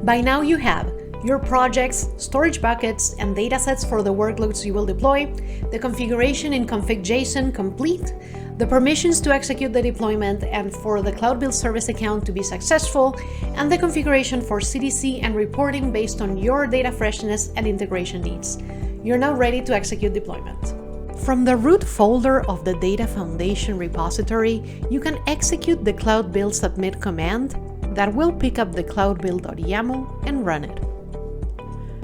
By now you have your projects, storage buckets, and datasets for the workloads you will deploy, the configuration in config.json complete, the permissions to execute the deployment and for the Cloud Build Service account to be successful, and the configuration for CDC and reporting based on your data freshness and integration needs. You're now ready to execute deployment. From the root folder of the Data Foundation repository, you can execute the Cloud Build Submit command that will pick up the cloudbuild.yaml and run it.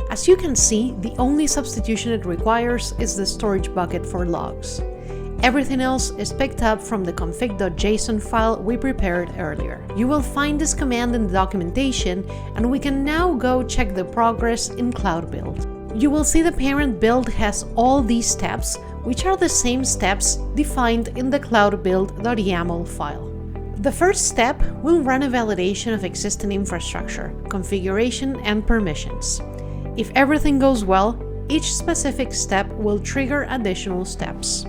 As you can see, the only substitution it requires is the storage bucket for logs. Everything else is picked up from the config.json file we prepared earlier. You will find this command in the documentation, and we can now go check the progress in Cloud Build. You will see the parent build has all these steps, which are the same steps defined in the cloudbuild.yaml file. The first step will run a validation of existing infrastructure, configuration, and permissions. If everything goes well, each specific step will trigger additional steps.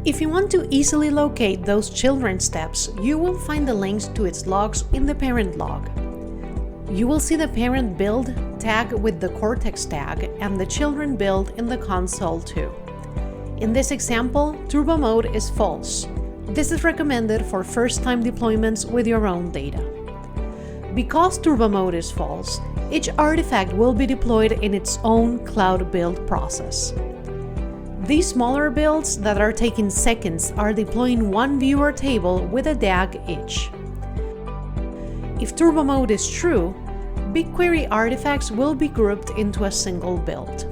If you want to easily locate those children steps, you will find the links to its logs in the parent log. You will see the parent build tag with the Cortex tag and the children build in the console too. In this example, turbo mode is false. This is recommended for first-time deployments with your own data. Because turbo mode is false, each artifact will be deployed in its own cloud build process. These smaller builds that are taking seconds are deploying one viewer table with a DAG each. If turbo mode is true, BigQuery artifacts will be grouped into a single build.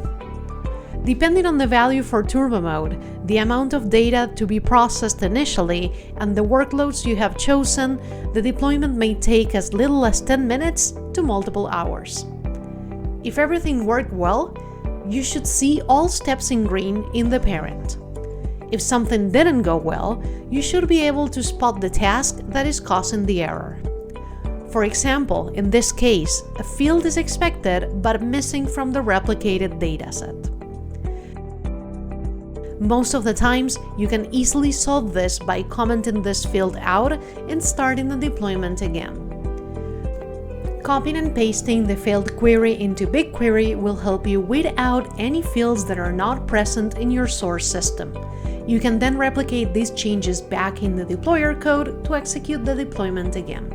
Depending on the value for turbo mode, the amount of data to be processed initially, and the workloads you have chosen, the deployment may take as little as 10 minutes to multiple hours. If everything worked well, you should see all steps in green in the parent. If something didn't go well, you should be able to spot the task that is causing the error. For example, in this case, a field is expected but missing from the replicated dataset. Most of the times, you can easily solve this by commenting this field out and starting the deployment again. Copying and pasting the failed query into BigQuery will help you weed out any fields that are not present in your source system. You can then replicate these changes back in the deployer code to execute the deployment again.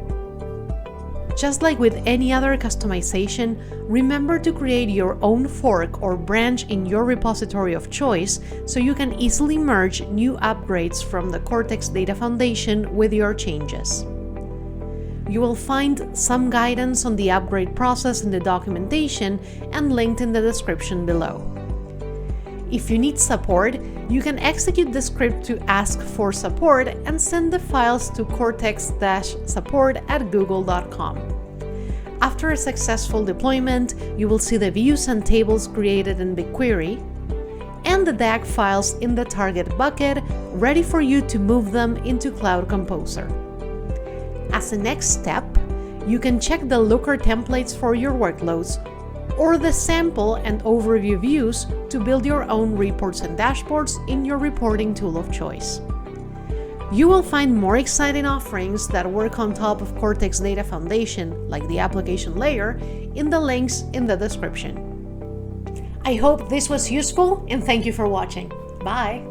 Just like with any other customization, remember to create your own fork or branch in your repository of choice so you can easily merge new upgrades from the Cortex Data Foundation with your changes. You will find some guidance on the upgrade process in the documentation and linked in the description below. If you need support, you can execute the script to ask for support and send the files to cortex-support@google.com. After a successful deployment, you will see the views and tables created in BigQuery and the DAG files in the target bucket ready for you to move them into Cloud Composer. As a next step, you can check the Looker templates for your workloads or the sample and overview views to build your own reports and dashboards in your reporting tool of choice. You will find more exciting offerings that work on top of Cortex Data Foundation, like the application layer, in the links in the description. I hope this was useful and thank you for watching. Bye!